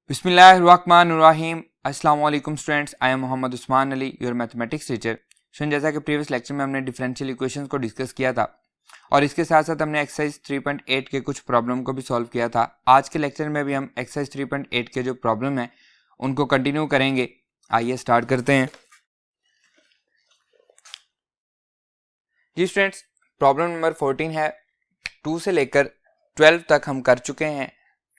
बिस्मिल्लाहिर्रहमानिर्रहीम। अस्सलाम वालेकुम students, I am Mohammad Usman Ali, your mathematics teacher. Student, जैसा कि प्रीवियस लेक्चर में हमने डिफरेंशियल इक्वेशंस को डिस्कस किया था और इसके साथ साथ हमने एक्सरसाइज 3.8 के कुछ प्रॉब्लम को भी सॉल्व किया था। आज के लेक्चर में भी हम एक्सरसाइज 3.8 के जो प्रॉब्लम है उनको कंटिन्यू करेंगे। आइए स्टार्ट करते हैं जी। स्टूडेंट्स, प्रॉब्लम नंबर 14 है। 2 से लेकर 12 तक हम कर चुके हैं।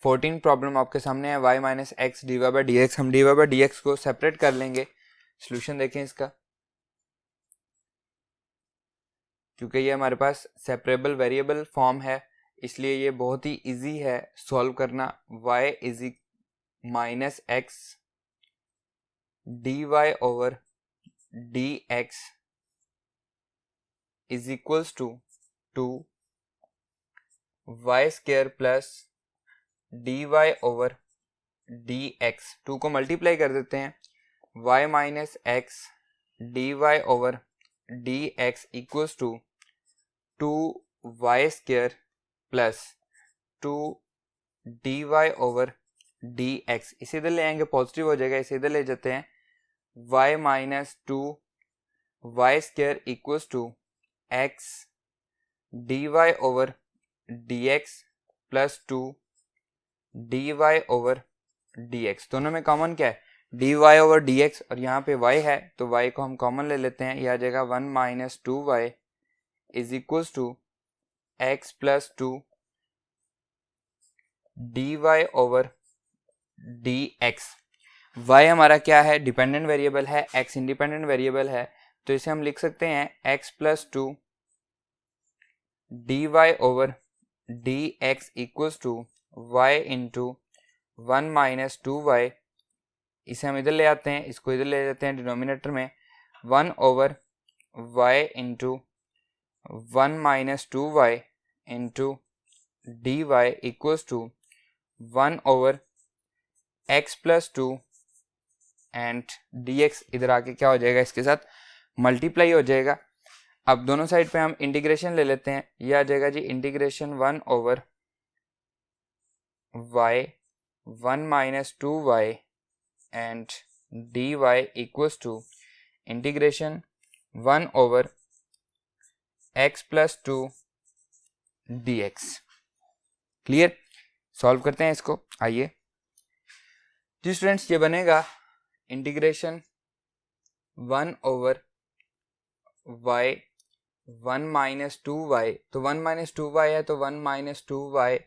14 प्रॉब्लम आपके सामने है, y minus x d y by d x. हम d y by d x को सेपरेट कर लेंगे। सोल्यूशन देखें इसका, क्योंकि ये हमारे पास सेपरेबल वेरिएबल फॉर्म है इसलिए ये बहुत ही इजी है सॉल्व करना। y is minus x d y over d x is equals to y square plus d y over d x. 2 को मल्टीप्लाई कर देते हैं। y minus x d y over d x equals to 2y square plus 2dy over d x. इसे इधर ले आएंगे, positive हो जाएगा, इसे इधर ले जाते हैं। y minus 2y square equals to x d y over d x plus 2dy over dx। दोनों में कॉमन क्या है? dy ओवर dx, और यहाँ पे y है तो y को हम कॉमन ले लेते हैं। यह आ जाएगा 1 minus 2y is equals to x plus 2dy over dx। y हमारा क्या है? डिपेंडेंट वेरिएबल है, x इंडिपेंडेंट वेरिएबल है, तो इसे हम लिख सकते हैं x plus 2dy over dx equals to y into 1 minus 2y। इसे हम इधर ले आते हैं, इसको इधर ले जाते हैं डिनोमिनेटर में। 1 over y into 1 minus 2y into d y equals to 1 over x plus 2 and dx। इधर आके क्या हो जाएगा? इसके साथ मल्टीप्लाई हो जाएगा। अब दोनों साइड पे हम इंटीग्रेशन ले लेते हैं। यह आ जाएगा जी integration 1 over y 1 minus 2y and dy equals to integration 1 over x plus 2 dx। Clear? Solve करते हैं इसको। आइए जी स्टूडेंट्स, ये बनेगा integration 1 over y 1 minus 2y। तो 1 माइनस 2y है तो 1 माइनस 2y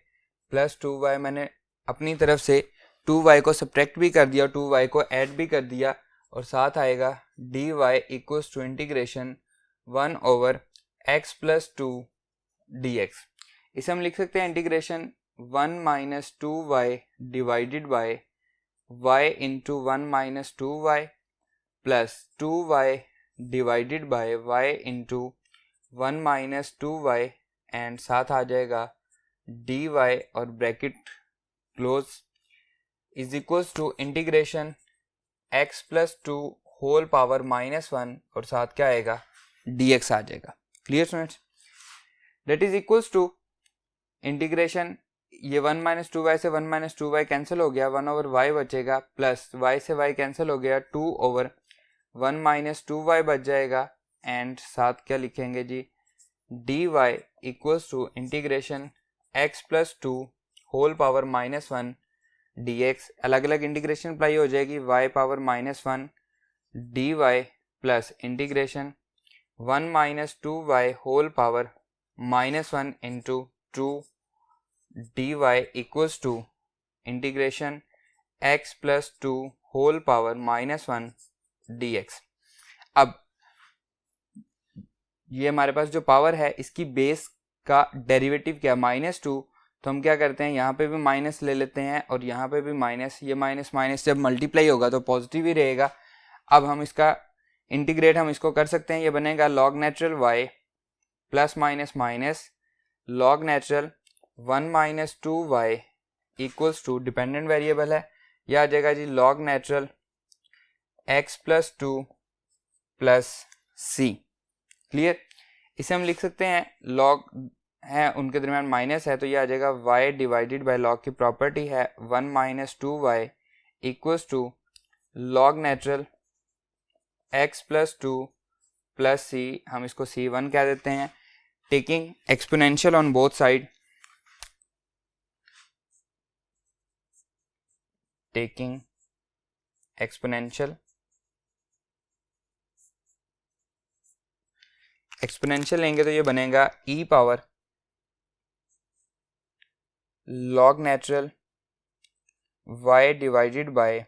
प्लस 2y। मैंने अपनी तरफ से 2y को सब्ट्रैक्ट भी कर दिया, 2y को ऐड भी कर दिया, और साथ आएगा dy equals to integration 1 over x plus 2 dx। इसे हम लिख सकते हैं integration 1 minus 2y divided by y into 1 minus 2y plus 2y divided by y into 1 minus 2y and साथ आ जाएगा dy और bracket close is equals to integration x plus 2 whole power minus 1 और साथ क्या आएगा? dx आ जाएगा। Clear students? That is equals to integration, ये 1 माइनस 2y से 1 माइनस 2y कैंसिल हो गया, 1 ओवर y बचेगा, प्लस y से y कैंसिल हो गया, 2 ओवर 1 माइनस 2y बच जाएगा, एंड साथ क्या लिखेंगे जी? dy equals to integration x plus 2 whole power minus 1 dx। अलग अलग इंटीग्रेशन अप्लाई हो जाएगी, y power minus 1 dy plus integration 1 minus 2y whole power minus 1 into 2 dy equals to integration x plus 2 whole power minus 1 dx। अब ये हमारे पास जो power है इसकी बेस का डेरिवेटिव क्या? माइनस 2। तो हम क्या करते हैं, यहाँ पे भी माइनस ले लेते हैं और यहाँ पे भी माइनस। ये माइनस माइनस जब मल्टीप्लाई होगा तो पॉजिटिव ही रहेगा। अब हम इसका इंटीग्रेट हम इसको कर सकते हैं। ये बनेगा log natural y plus minus minus log natural 1 minus 2y equals to dependent variable है, यह आ जाएगा जी log natural x plus 2 plus c। Clear? इसे हम लिख सकते हैं लॉग है उनके दरमियान माइनस है तो ये आ जाएगा y डिवाइडेड बाय लॉग की प्रॉपर्टी है 1 minus 2y equals to log natural x plus 2 plus c, हम इसको c1 कह देते हैं, taking exponential on both side, taking exponential लेंगे तो ये बनेगा e power log natural y divided by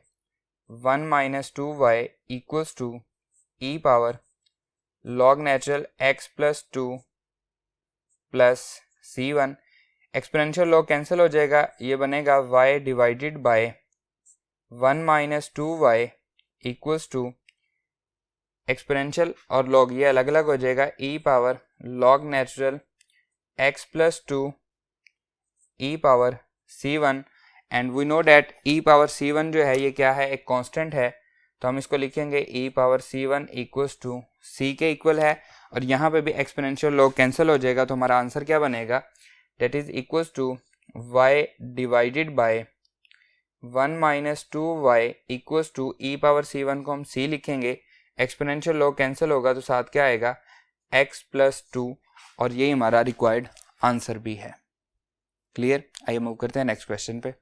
1 minus 2y equals to e power log natural x plus 2 plus c1। Exponential log cancel हो जाएगा, ये बनेगा y divided by 1 minus 2y equals to exponential और log ये अलग अलग हो जाएगा, e power log natural x plus 2 e power c1 and we know that e power c1 जो है ये क्या है, एक कांस्टेंट है, तो हम इसको लिखेंगे e power c1 equals to c के इक्वल है, और यहाँ पे भी एक्सपोनेंशियल लॉग कैंसिल हो जाएगा, तो हमारा आंसर क्या बनेगा, that is equals to y divided by 1 minus 2y equals to e power c1 को हम c लिखेंगे, एक्सपोनेंशियल लॉग कैंसिल होगा तो साथ क्या आएगा x प्लस 2, और यही हमारा रिक्वायर्ड आंसर भी है। क्लियर? आइए मूव करते हैं नेक्स्ट क्वेश्चन पे।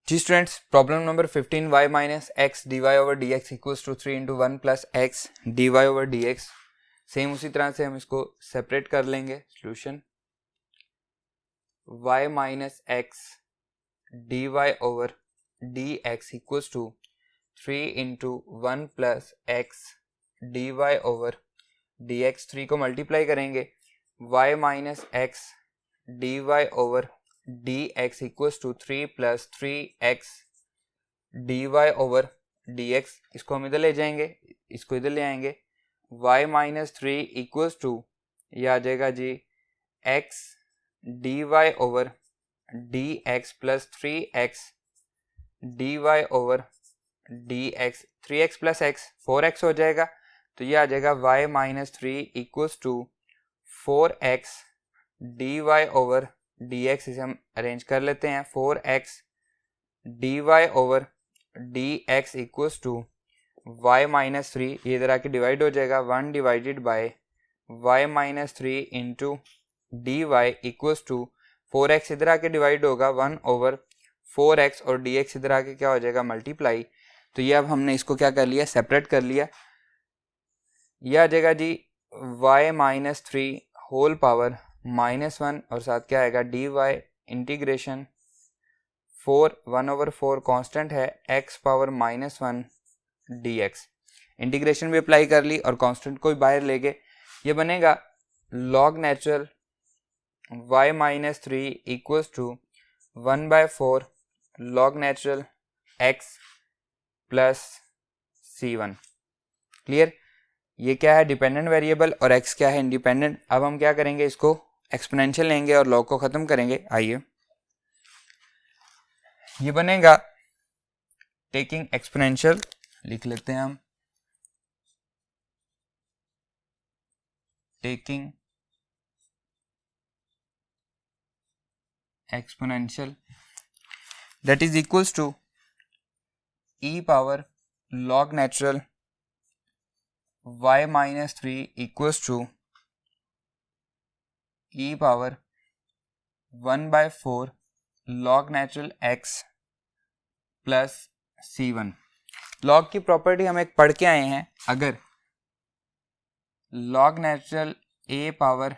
जी students, problem number 15, y minus x d y over d x equals to 3 into 1 plus x d y over d x. Same उसी तरह से हम इसको सेपरेट कर लेंगे। Solution y minus x d y over d x equals to 3 into 1 plus x d y over d x. 3 को multiply करेंगे, y minus x d y over d x equals to 3 plus 3x d y over d x. इसको हम इधर ले जाएंगे, इसको इधर ले आएंगे, y माइनस 3 इक्वल्स टू ये आ जाएगा जी x d y over d x plus 3x d y over d x. 3x प्लस x 4x हो जाएगा, तो ये आ जाएगा y minus 3 equals to 4x d y over d x. इसे हम अरेंज कर लेते हैं, 4x d y over d x equals to y minus 3, ये इधर आके डिवाइड हो जाएगा, 1 divided by y minus 3 into d y equals to 4x इधर आके डिवाइड होगा 1 ओवर 4x, और dx इधर आके क्या हो जाएगा मल्टीप्लाई। तो ये अब हमने इसको क्या कर लिया, सेपरेट कर लिया। यह आ जाएगा जी y माइनस 3 होल पावर -1, और साथ क्या आएगा dy इंटीग्रेशन 1 ओवर 4 कांस्टेंट है x पावर -1 dx। इंटीग्रेशन भी अप्लाई कर ली और कांस्टेंट को भी बाहर ले गए, ये बनेगा log natural y minus 3 equals to 1/4 log natural x plus c1। Clear? ये क्या है डिपेंडेंट वेरिएबल और x क्या है इंडिपेंडेंट। अब हम क्या करेंगे, इसको एक्सपोनेंशियल लेंगे और लॉग को खत्म करेंगे। आइए, ये बनेगा टेकिंग एक्सपोनेंशियल, लिख लेते हैं हम, taking exponential that is equals to e power log natural y minus 3 equals to e power 1/4 log natural x plus c1। log की प्रॉपर्टी हम एक पढ़ के आए हैं, अगर log natural a power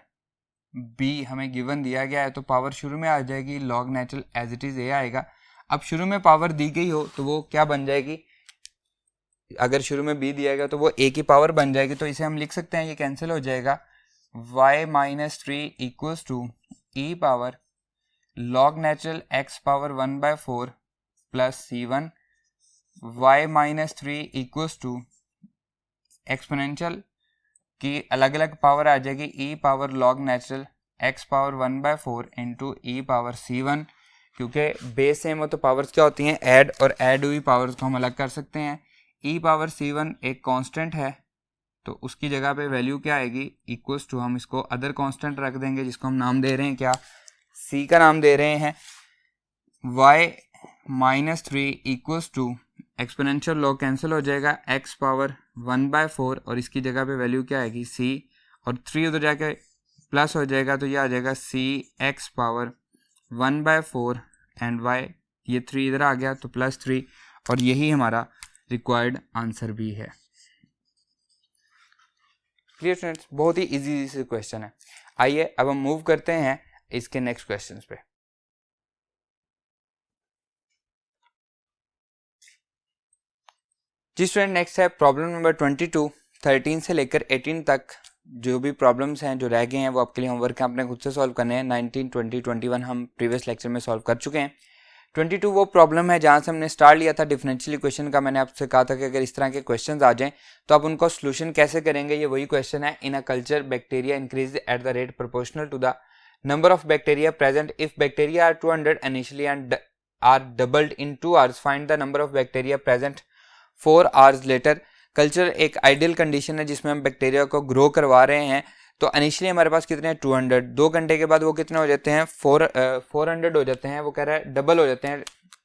b हमें गिवन दिया गया है तो पावर शुरू में आ जाएगी log natural as it is a आएगा। अब शुरू में पावर दी गई हो तो वो क्या बन जाएगी, अगर शुरू में b दिया गया तो वो a की पावर बन जाएगी। तो इसे हम लिख सकते हैं, ये कैंसिल हो जाएगा, y minus 3 equals to e power log natural x power 1/4 plus c1। y minus 3 equals to exponential की अलग अलग पावर आ जाएगी, e power log natural x power 1/4 into e power c1। क्योंकि बेस सेम हो तो पावर्स क्या होती हैं ऐड, और ऐड हुई पावर्स को हम अलग कर सकते हैं। e पावर c1 एक कांस्टेंट है, तो उसकी जगह पे वैल्यू क्या आएगी, इक्वल्स टू, हम इसको अदर कांस्टेंट रख देंगे जिसको हम नाम दे रहे हैं क्या, c का नाम दे रहे हैं, y -3 equals to, exponential log cancel हो जाएगा, x पावर 1/4 और इसकी जगह पे वैल्यू क्या आएगी c, और 3 उधर जाके प्लस हो जाएगा तो ये आ जाएगा c x power 1/4 and y, ये 3 इधर आ गया तो +3, और यही हमारा रिक्वायर्ड आंसर भी है। क्लियर स्टूडेंट्स, बहुत ही इजी से क्वेश्चन है। आइए अब हम मूव करते हैं इसके नेक्स्ट क्वेश्चंस पे। जी स्टूडेंट, नेक्स्ट है प्रॉब्लम नंबर 22। 13 से लेकर 18 तक जो भी प्रॉब्लम्स हैं जो रह गए हैं वो आपके लिए होमवर्क है, आपने खुद से सॉल्व करने हैं। 19, 20, 21 हम प्रीवियस लेक्चर में सॉल्व कर चुके हैं। 22 वो प्रॉब्लम है जहाँ से हमने स्टार्ट लिया था डिफरेंशियल इक्वेशन का। मैंने आपसे कहा था कि अगर इस तरह के क्वेश्चंस आ जाएं तो आप उनको सोल्यूशन कैसे करेंगे, ये वही क्वेश्चन है। In a culture bacteria increase at the rate proportional to the number of bacteria present. If bacteria are 200 initially and are doubled in 2 hours, find the number of bacteria present 4 hours later. Culture एक ideal condition है जिसमें हम bacteria को grow करवा रहे हैं। तो initially हमारे पास कितने हैं 200, 2 घंटे के बाद वो कितने हो जाते हैं 400 हो जाते हैं, वो कह रहा है डबल हो जाते हैं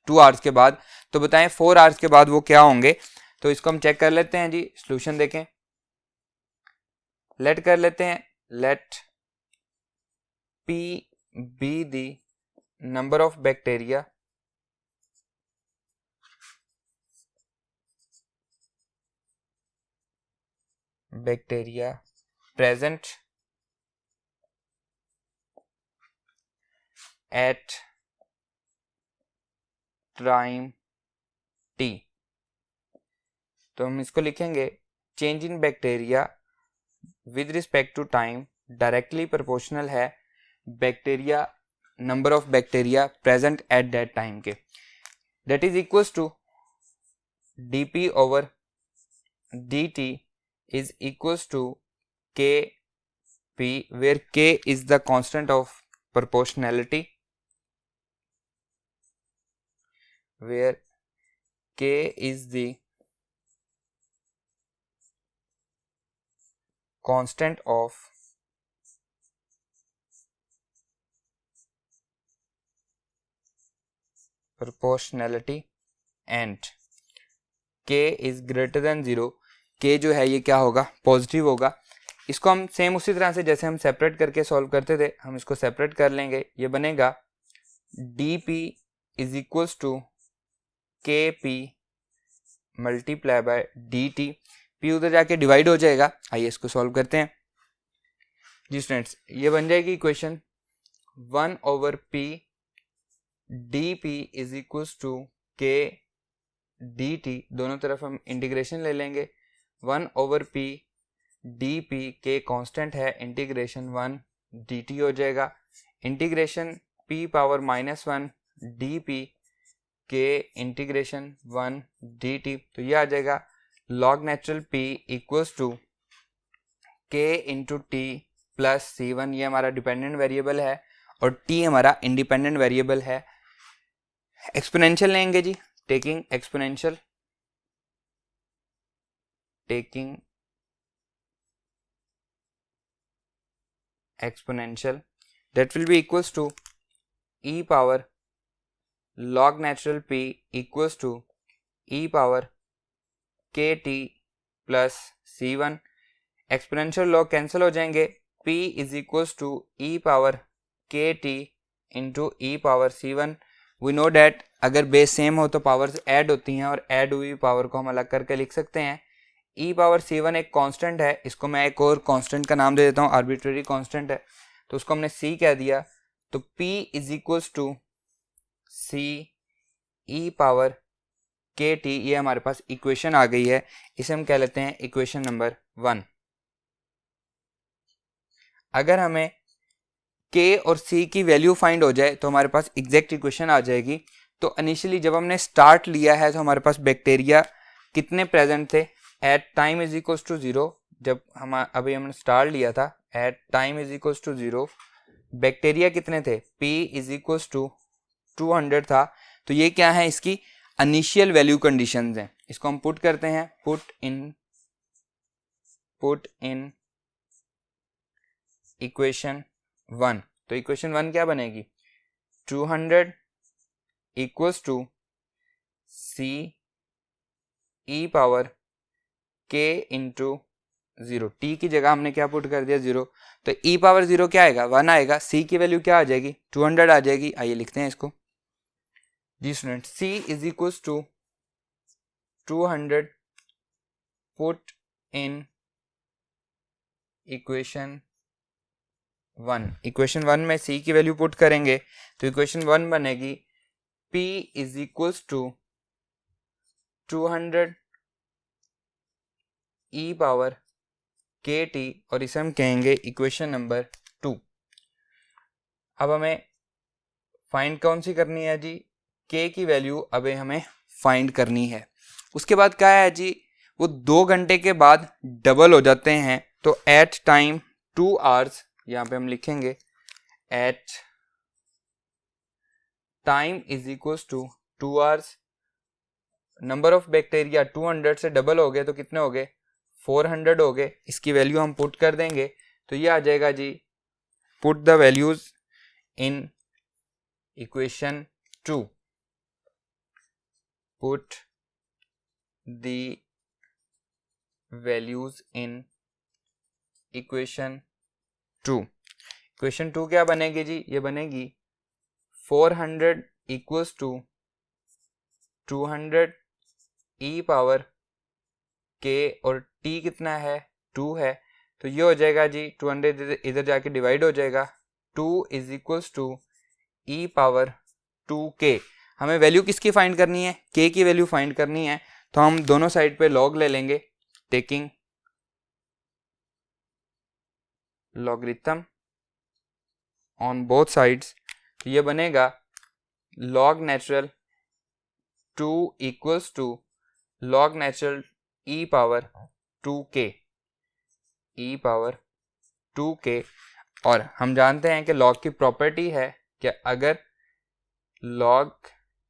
2 आवर्स के बाद। तो बताएं 4 आवर्स के बाद वो क्या होंगे, तो इसको हम चेक कर लेते हैं जी। सॉल्यूशन देखें, लेट कर लेते हैं, let P be the number of bacteria present at time t। तो हम इसको लिखेंगे change in bacteria with respect to time directly proportional है bacteria number of bacteria present at that time के, that is equals to dp over dt is equals to kp, where k is the constant of proportionality, where k is the constant of proportionality and k is greater than 0। k जो है ये क्या होगा, positive होगा। इसको हम same उसी तरह से जैसे हम सेपरेट करके सॉल्व करते थे, हम इसको सेपरेट कर लेंगे। ये बनेगा dp is equals to kp multiply by dt, p उधर जाके डिवाइड हो जाएगा। आइए इसको सॉल्व करते हैं जी स्टूडेंट्स। ये बन जाएगी equation 1 over p dp is equals to k dt, दोनों तरफ हम इंटीग्रेशन ले लेंगे। 1 ओवर p dp के कांस्टेंट है, इंटीग्रेशन 1 dt हो जाएगा, इंटीग्रेशन p पावर -1 dp के इंटीग्रेशन 1 dt। तो ये आ जाएगा log natural p equals to k into t plus c1। ये हमारा डिपेंडेंट वेरिएबल है और t हमारा इंडिपेंडेंट वेरिएबल है। एक्सपोनेंशियल लेंगे जी, taking exponential that will be equals to e power log natural p equals to e power kt plus c1। Exponential log cancel हो जाएंगे, p is equals to e power kt into e power c1। We know that अगर base same हो तो powers add होती हैं और add हुई power को हम अलग करके लिख सकते हैं। e पावर c1 एक कांस्टेंट है, इसको मैं एक और कांस्टेंट का नाम दे देता हूँ, आर्बिट्रेरी कांस्टेंट है तो उसको हमने c कह दिया। तो p is equals to c e power kt, ये हमारे पास इक्वेशन आ गई है, इसे हम कह लेते हैं इक्वेशन नंबर 1। अगर हमें k और c की वैल्यू फाइंड हो जाए तो हमारे पास एग्जैक्ट इक्वेशन आ जाएगी। तो इनिशियली जब हमने स्टार्ट लिया है तो हमारे पास बैक्टीरिया कितने प्रेजेंट थे, at time is equals to 0। जब हम अभी हमने स्टार्ट लिया था at time is equals to 0, bacteria कितने थे, p इज इक्वल्स टू 200 था। तो ये क्या है, इसकी इनिशियल वैल्यू कंडीशंस हैं। इसको हम पुट करते हैं, पुट इन इक्वेशन 1। तो इक्वेशन 1 क्या बनेगी, 200 equals to C e power k into 0, t की जगह हमने क्या पुट कर दिया 0, तो e पावर 0 क्या आएगा 1 आएगा, c की वैल्यू क्या आ जाएगी 200 आ जाएगी। आइए लिखते हैं इसको जी student, c is equal to 200 put in equation 1। Equation 1 में c की वैल्यू पुट करेंगे तो इक्वेशन 1 बनेगी p is equal to 200 e power kt, और इसे हम कहेंगे इक्वेशन नंबर 2। अब हमें फाइंड कौन सी करनी है जी, k की वैल्यू अब हमें फाइंड करनी है। उसके बाद क्या है जी, वो 2 घंटे के बाद डबल हो जाते हैं, तो एट टाइम 2 आवर्स, यहाँ पे हम लिखेंगे at time is equal to 2 hours, number of bacteria 200 से डबल हो गए तो कितने हो गए 400 हो गए। इसकी वैल्यू हम पुट कर देंगे तो ये आ जाएगा जी, put the values in equation 2, put the values in equation 2। Equation 2 क्या बनेगी जी, ये बनेगी 400 equals to 200 e power k, और t कितना है 2 है, तो ये हो जाएगा जी 200 इधर जाके डिवाइड हो जाएगा, 2 is equals to e power 2k। हमें वैल्यू किसकी फाइंड करनी है, k की वैल्यू फाइंड करनी है, तो हम दोनों साइड पे लॉग ले लेंगे, taking logarithm on both sides. तो ये बनेगा log natural 2 equals to log natural e power 2k, e power 2k। और हम जानते हैं कि लॉग की प्रॉपर्टी है कि अगर लॉग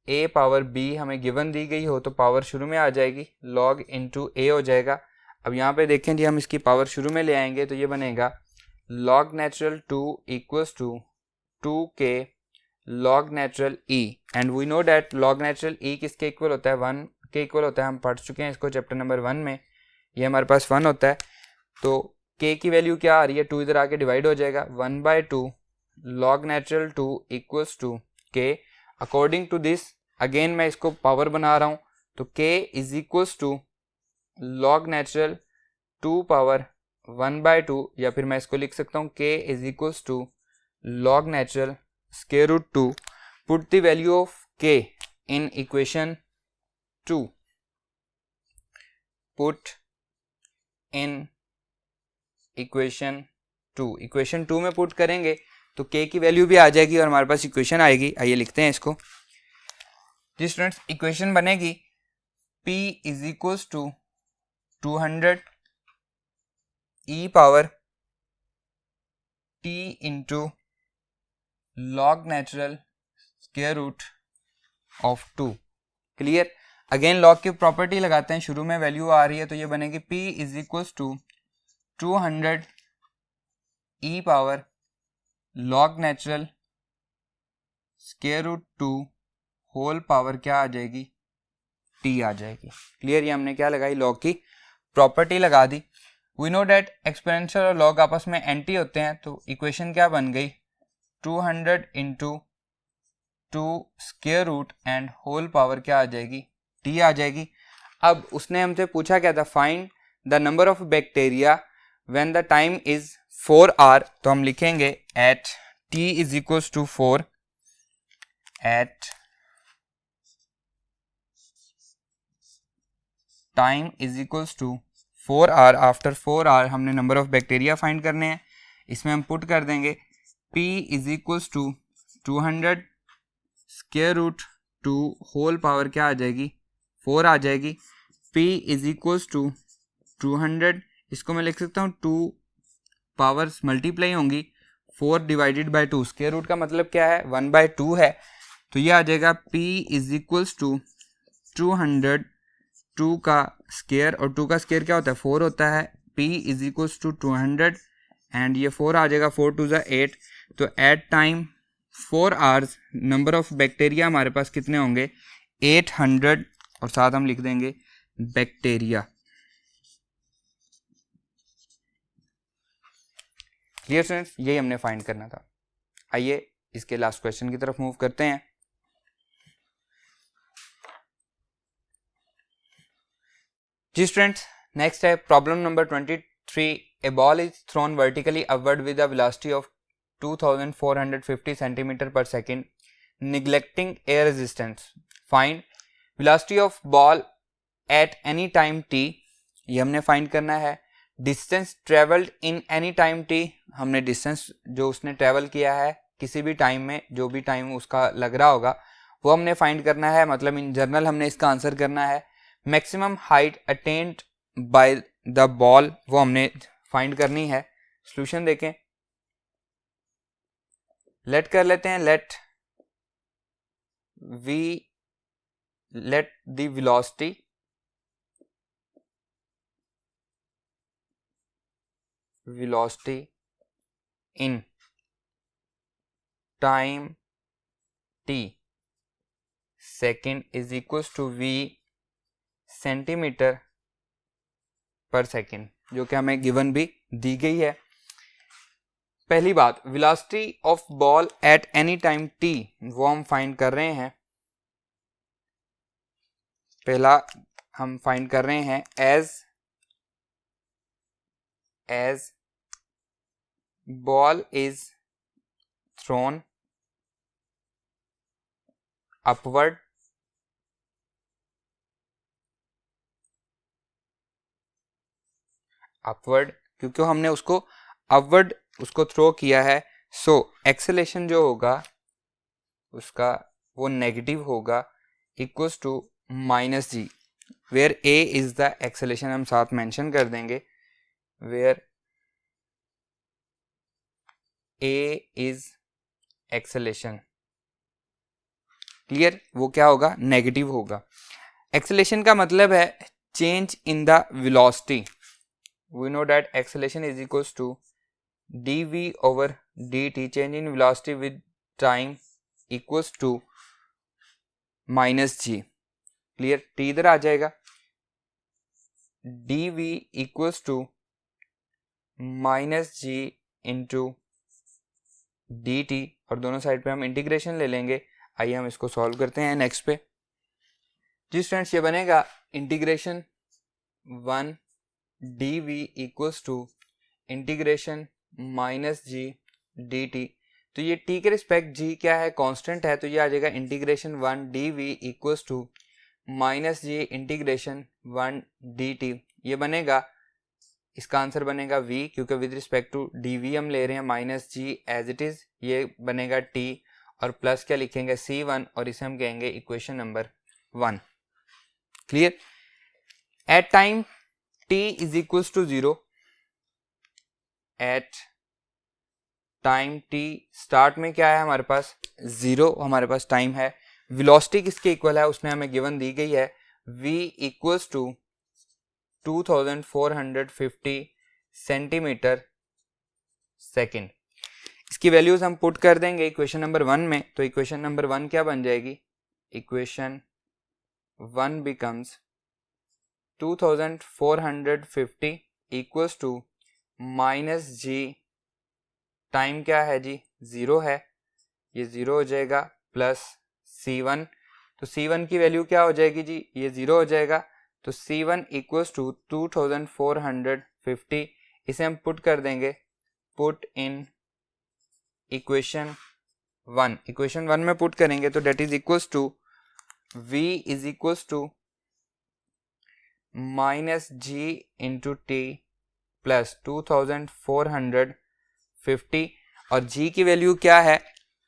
a पावर b हमें गिवन दी गई हो तो पावर शुरू में आ जाएगी, लॉग इंटू a हो जाएगा। अब यहाँ पे देखें जी, हम इसकी पावर शुरू में ले आएंगे तो ये बनेगा log natural 2 equals to 2k log natural e, and we know that log natural e किसके इक्वल होता है 1 के इक्वल होता है। हम पढ़ चुके हैं इसको चैप्टर नंबर 1 में, ये हमारे पास 1 होता है। तो k की वैल्यू क्या आ रही है, 2 इधर आके डिवाइड हो जाएगा, 1/2 log natural 2 equals to k। According to this again मैं इसको पावर बना रहा हूँ, तो k is equals to log natural 2 power 1/2, या फिर मैं इसको लिख सकता हूँ k is equals to log natural square root 2। Put the value of k in equation 2, put in equation 2। Equation 2 में पुट करेंगे तो k की वैल्यू भी आ जाएगी और हमारे पास इक्वेशन आएगी। आइए लिखते हैं इसको जी स्टूडेंट्स, इक्वेशन बनेगी p is equals to 200 e power t into log natural square root of 2। Clear. Again log की प्रॉपर्टी लगाते हैं, शुरू में वैल्यू आ रही है तो ये बनेगी p is equals to 200 e power log natural square root 2 whole power क्या आ जाएगी t आ जाएगी। क्लियर। ये हमने क्या लगाई, लॉग की प्रॉपर्टी लगा दी। वी नो डैट एक्सपोनेंशियल और लॉग आपस में एंटी होते हैं, तो इक्वेशन क्या बन गई 200 into 2 square root and whole power क्या आ जाएगी t आ जाएगी। अब उसने हमसे पूछा क्या था, find the number of bacteria when the time is 4 hour, तो हम लिखेंगे at t is equals to 4, at time is equals to 4 hour, after 4 hour हमने नंबर ऑफ बैक्टीरिया फाइंड करने हैं। इसमें हम पुट कर देंगे p is equals to 200 square root 2 whole power क्या आ जाएगी 4 आ जाएगी। p इज इक्वल्स टू 200, इसको मैं लिख सकता हूँ 2 पावर्स मल्टीप्लाई होंगी 4 डिवाइडेड बाई 2, स्क्वायर रूट का मतलब क्या है 1/2 है, तो ये आ जाएगा p इज इक्वल्स टू 200 2 का स्क्वायर, और 2 का स्क्वायर क्या होता है 4 होता है, p is equals to 200 and ये 4 आ जाएगा, 4 2 8। तो at time 4 hours number of bacteria हमारे पास कितने होंगे 800 और साथ हम लिख देंगे बैक्टीरिया। क्लियर स्टूडेंट्स, यही हमने फाइंड करना था। आइए इसके लास्ट क्वेश्चन की तरफ मूव करते हैं। जी स्टूडेंट्स, नेक्स्ट है problem number 23। A ball is thrown vertically upward with a velocity of 2450 centimetre पर second neglecting air resistance. Find velocity of ball at any time t, ये हमने फाइंड करना है। Distance travelled in any time t, हमने distance जो उसने travel किया है किसी भी टाइम में, जो भी टाइम उसका लग रहा होगा वो हमने फाइंड करना है, मतलब इन जनरल हमने इसका आंसर करना है। Maximum height attained by the ball, वो हमने फाइंड करनी है। सॉल्यूशन देखें, लेट कर लेते हैं, late the velocity in time t second is equals to v centimetre पर सेकेंड, जो कि हमें गिवन भी दी गई है। पहली बात, velocity of ball at any time t, वो हम फाइंड कर रहे हैं। पहला हम फाइंड कर रहे हैं as ball is thrown upward क्योंकि हमने उसको अपवर्ड उसको थ्रो किया है, सो एक्सेलेरेशन जो होगा उसका वो नेगेटिव होगा, equals to minus g, where a is the acceleration, हम साथ मेंशन कर देंगे, where a is acceleration. Clear, वो क्या होगा, नेगेटिव होगा। एक्सेलेरेशन का मतलब है change in the velocity. We know that acceleration is equals to dv over dt, change in velocity with time equals to minus g। Clear, t इधर आ जाएगा, dv equals to minus g into dt, और दोनों side पे हम integration ले लेंगे। आइए हम इसको सॉल्व करते हैं नेक्स्ट पे। जी स्टूडेंट्स, ये बनेगा integration 1 dv equals to integration minus G D T. तो ये t के रिस्पेक्ट g क्या है, कांस्टेंट है, तो ये आ जाएगा integration 1 dv equals to minus g integration 1 dt। ये बनेगा, इसका आंसर बनेगा v, क्योंकि विद रिस्पेक्ट टू dv हम ले रहे हैं, minus g as it is, ये बनेगा t, और प्लस क्या लिखेंगे c1, और इसे हम कहेंगे equation number 1। Clear, at time t is equals to 0, at time t start में क्या है हमारे पास 0, हमारे पास टाइम है। वेलोसिटी किसके इक्वल है, उसमें हमें गिवन दी गई है v equals to 2450 centimetre second. इसकी वैल्यूज हम पुट कर देंगे इक्वेशन नंबर 1 में, तो इक्वेशन नंबर 1 क्या बन जाएगी, equation 1 becomes 2450 equals to minus g, time क्या है जी 0 है, ये 0 हो जाएगा, प्लस c1, तो c1 की वैल्यू क्या हो जाएगी जी, ये 0 हो जाएगा, तो c1 इक्वल्स टू 2450, इसे हम पुट कर देंगे, पुट इन इक्वेशन 1, इक्वेशन 1 में पुट करेंगे तो that is equals to v is equals to minus g into t plus 2450, और g की वैल्यू क्या है,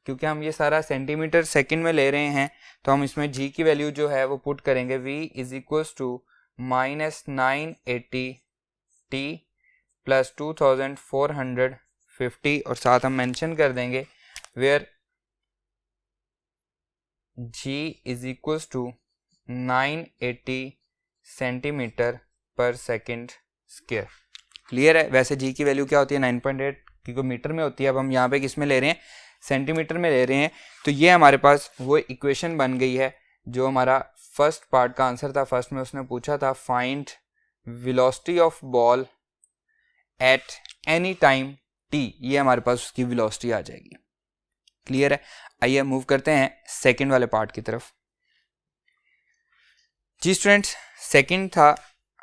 क्योंकि हम ये सारा सेंटीमीटर सेकंड में ले रहे हैं, तो हम इसमें g की वैल्यू जो है वो पुट करेंगे, v is equals to minus 980 t plus 2450, और साथ हम मेंशन कर देंगे where g is equals to 980 centimetre पर सेकेंड स्क्वायर। क्लियर है, वैसे g की वैल्यू क्या होती है 9.8, क्योंकि मीटर में होती है, अब हम यहाँ पे किस में ले रहे हैं, सेंटीमीटर में ले रहे हैं, तो ये हमारे पास वो इक्वेशन बन गई है जो हमारा फर्स्ट पार्ट का आंसर था, फर्स्ट में उसने पूछा था find velocity of ball at any time T, ये हमारे पास उसकी वेलोसिटी आ जाएगी। क्लियर है? आइए मूव करते हैं सेकंड वाले पार्ट की तरफ। जी स्टूडेंट्स, सेकंड था,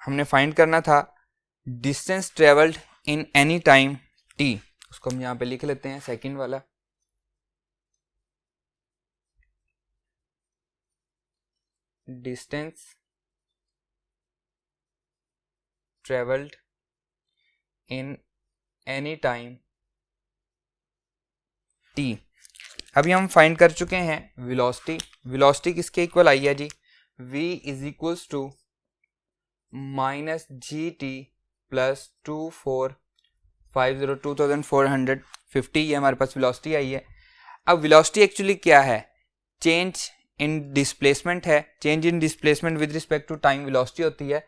हमने फाइंड करना था distance travelled in any time t. उसको हम यहाँ पे लिख लेते हैं, सेकंड वाला। Distance travelled in any time t. अभी हम फाइंड कर चुके हैं वेलोसिटी। वेलोसिटी किसके इक्वल आई है जी? v is equals to minus g t plus 2450, ये हमारे पास वेलोसिटी आई है। अब वेलोसिटी एक्चुअली क्या है? चेंज इन डिस्प्लेसमेंट है। Change in displacement with respect to time velocity होती है।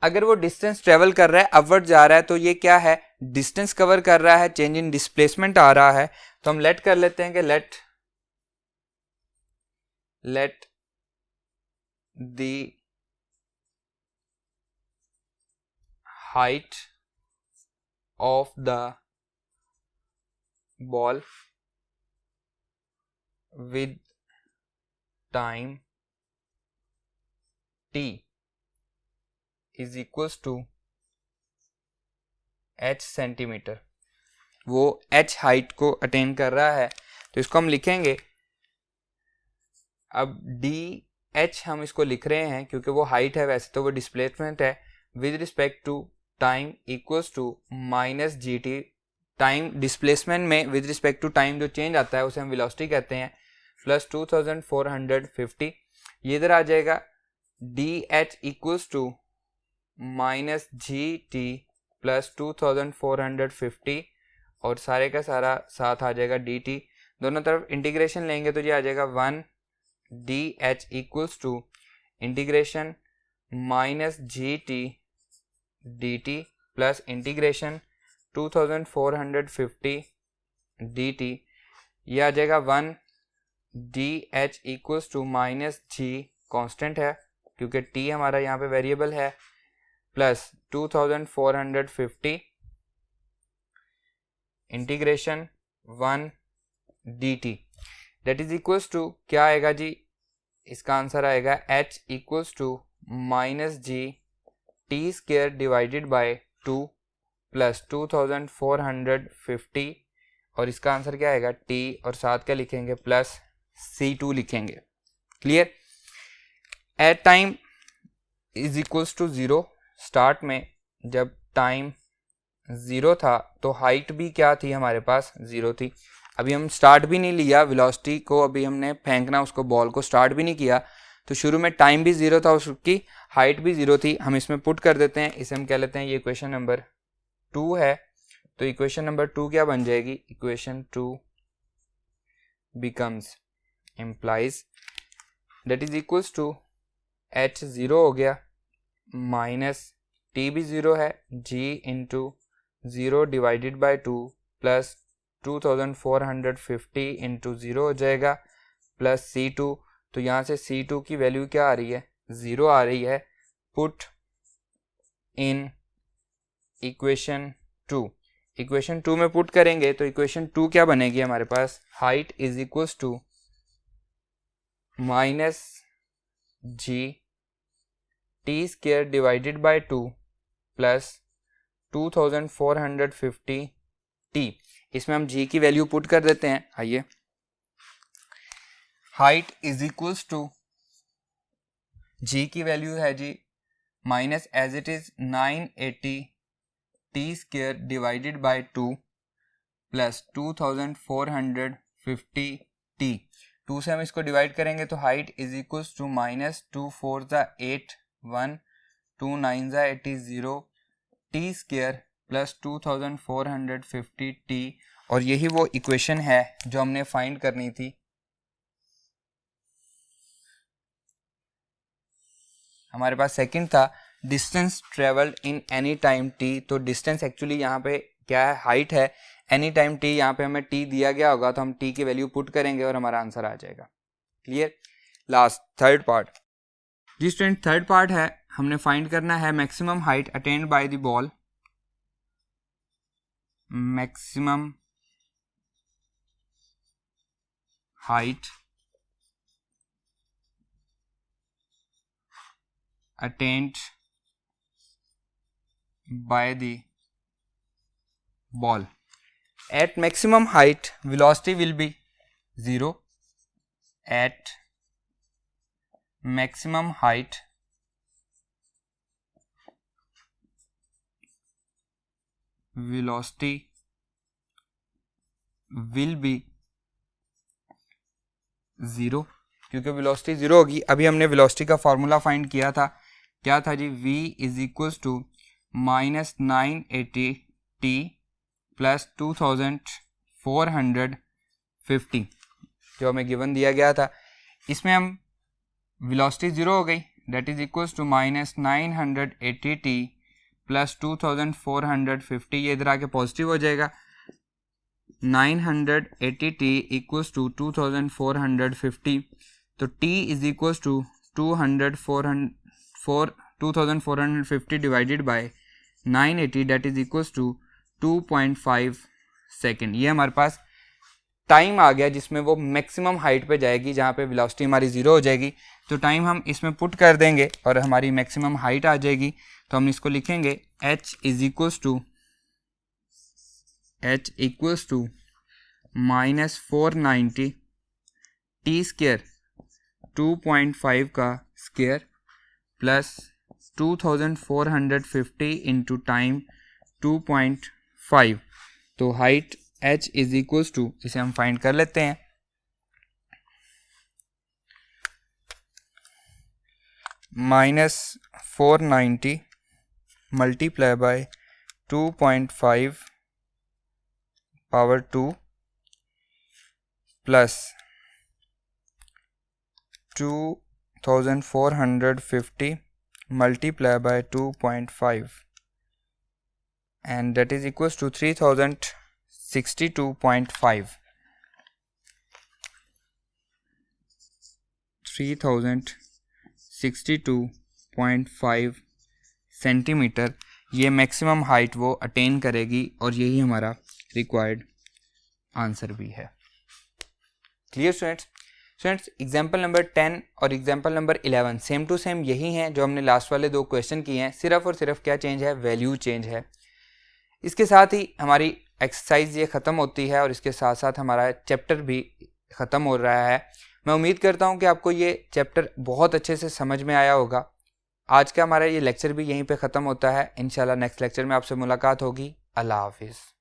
अगर वो डिस्टेंस ट्रेवल कर रहा है, अपवर्ड जा रहा है, तो ये क्या है? डिस्टेंस कवर कर रहा है, चेंज इन डिस्प्लेसमेंट आ रहा है। तो हम लेट कर लेते हैं कि let the height of the ball with time t is equals to h centimetre. वो h हाइट को अटेन कर रहा है, तो इसको हम लिखेंगे। अब dh हम इसको लिख रहे हैं क्योंकि वो हाइट है, वैसे तो वो डिस्प्लेसमेंट है, with respect to time equals to minus g t. Time displacement में विद रिस्पेक्ट टू टाइम जो चेंज आता है उसे हम वेलोसिटी कहते हैं, प्लस 2450। ये इधर आ जाएगा dh equals to minus g t plus 2450, और सारे का सारा साथ आ जाएगा dt। दोनों तरफ इंटीग्रेशन लेंगे तो ये आ जाएगा 1 dh equals to integration minus g t dt plus integration 2450 dt। ये आ जाएगा 1 dh equals to minus g, constant है क्योंकि t हमारा यहाँ पे वेरिएबल है, plus 2450 integration 1 dt। That is equals to क्या आएगा जी? इसका आंसर आएगा h equals to minus g t square divided by 2 plus 2450, और इसका आंसर क्या आएगा? t, और साथ क्या लिखेंगे? प्लस c2 लिखेंगे। Clear? At time is equals to 0। Start में जब टाइम 0 था तो हाइट भी क्या थी हमारे पास? 0 थी। अभी हम स्टार्ट भी नहीं लिया वेलोसिटी को, अभी हमने फेंकना उसको, बॉल को स्टार्ट भी नहीं किया, तो शुरू में टाइम भी 0 था, उसकी हाइट भी 0 थी। हम इसमें पुट कर देते हैं, इसे हम कह लेते हैं ये इक्वेशन नंबर 2 है। तो इक्वेशन नंबर 2 क्या बन जाएगी? Equation 2 becomes implies that is equals to h 0 हो गया, माइनस t भी 0 है, g into 0 divided by 2 plus 2450 into 0 हो जाएगा, प्लस c2। तो यहाँ से c2 की वैल्यू क्या आ रही है? 0 आ रही है। Put in equation 2। इक्वेशन 2 में पुट करेंगे तो इक्वेशन 2 क्या बनेगी हमारे पास? Height is equals to minus g t square divided by 2 plus 2450 t. इसमें हम g की वैल्यू पुट कर देते हैं। आइए, height is equals to g की वैल्यू है जी minus as it is 980 t square divided by 2 plus 2450 t. 2 से हम इसको डिवाइड करेंगे तो height is equals to minus 2 4 8 1 2 9 80 t square plus 2450 t. और यही वो इक्वेशन है जो हमने फाइंड करनी थी। हमारे पास सेकंड था distance travelled in any time T. तो डिस्टेंस एक्चुअली यहाँ पे क्या है? हाइट है। एनी टाइम टी, यहाँ पे हमें टी दिया गया होगा तो हम टी की वैल्यू पुट करेंगे और हमारा आंसर आ जाएगा। क्लियर? Last third part. जी स्टूडेंट, थर्ड पार्ट है, हमने फाइंड करना है maximum height attained by the ball, maximum height attained by the ball. At maximum height, velocity will be 0. At maximum height, velocity will be 0, क्योंकि velocity 0 होगी। अभी हमने velocity का फार्मूला फाइंड किया था, क्या था जी, v is equals to -980t plus 2450 जो हमें गिवन दिया गया था। इसमें हम वेलोसिटी 0 हो गई, that is equals to -980t plus 2450, ये इधर आके पॉजिटिव हो जाएगा। 980t इक्वल्स टू 2450, तो t is equals to 2450 divided by 980, that is equals to 2.5 second. ये हमारे पास टाइम आ गया जिसमें वो मैक्सिमम हाइट पे जाएगी, जहाँ पे वेलोसिटी हमारी 0 हो जाएगी। तो टाइम हम इसमें पुट कर देंगे और हमारी मैक्सिमम हाइट आ जाएगी। तो हम इसको लिखेंगे h is equals to -490 t square 2.5 का स्क्वायर प्लस 2450 इंटू टाइम 2.5। तो height h is equals to, इसे हम फाइंड कर लेते हैं, -490 multiply by 2.5 power 2 plus 2450 multiply by 2.5 and that is equals to 3062.5 3062.5 centimetre. ये मैक्सिमम हाइट वो अटेन करेगी और यही हमारा रिक्वायर्ड आंसर भी है। क्लियर स्टूडेंट्स, एग्जाम्पल नंबर 10 और example number 11 same to same यही हैं जो हमने लास्ट वाले 2 क्वेश्चन किए हैं, सिर्फ और सिर्फ क्या चेंज है, वैल्यू चेंज है। इसके साथ ही हमारी एक्सरसाइज ये ख़त्म होती है और इसके साथ साथ हमारा चैप्टर भी ख़त्म हो रहा है। मैं उम्मीद करता हूँ कि आपको ये चैप्टर बहुत अच्छे से समझ में आया होगा। आज का हमारा ये लेक्चर भी यहीं पे ख़त्म होता है। इंशाल्लाह नेक्स्ट लेक्चर में आपसे मुलाकात होगी। अल्लाह हाफिज़।